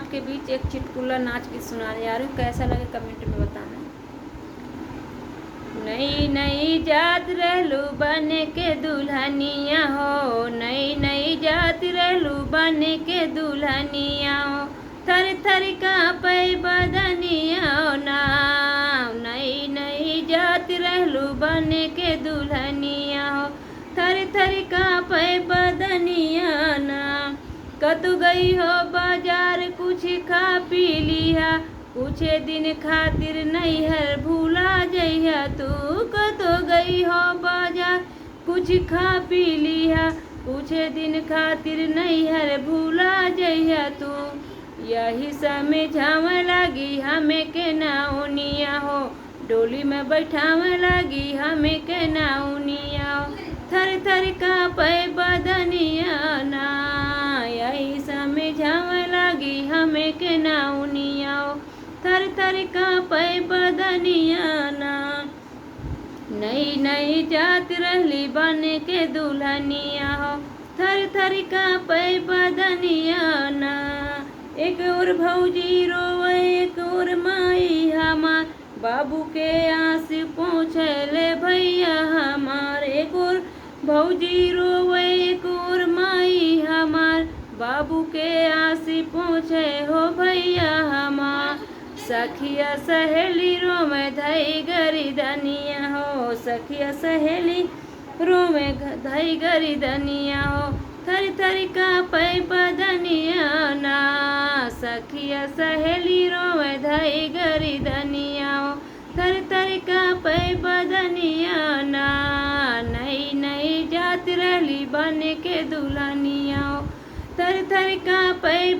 आपके बीच एक चुटकुला नाच के सुनाने जा रही हूँ। कैसा लगे कमेंट में बताना। नई नई जात रहलू बने के दुल्हनिया हो, नई नई जात रहलू बने के दुल्हनिया हो, थर थर कांपे बदनिया हो नाम। नई नई जात रहलू बने के दुल्हनिया हो, थर थर कांपे बदनिया नाम। कतु गई हो बाजार कुछ खा पी लिया, कुछ दिन खातिर नैहर भूला जइहा तू। कतो गई हो बाजार कुछ खा पी लिया, कुछ दिन खातिर नैहर भूला जइहा तू। यही समझावे लगी हमें के नाउनिया हो, डोली में बैठावे लगी हमें के नाउनिया हो, थर थर कांपे बदनिया ना। यही समझावे लगी हमें के नाउनिया हो, थर थर कांपे बदनिया ना। नई नई जात रहली बन के दुल्हनिया हो, थर थर कांपे बदनिया ना। एक और भौजी रोवे एक और माई हमार, बाबू के आस पहुँचले भैया हमार। एक और भौजी रोवे एक और माई हमार, बाबू के आस पहुँचे हो भैया हमार। सखिया सहेली रोवे धई गरिदनिया हो, सखिया सहेली रोवे धई गरिदनिया हो, थर थर कांपे बदनिया ना। सखिया सहेली रोवे धई गरिदनिया हो, थर थर कांपे बदनिया ना। नई नई जात रहली बन के दुल्हनिया हो, थर थर कांपे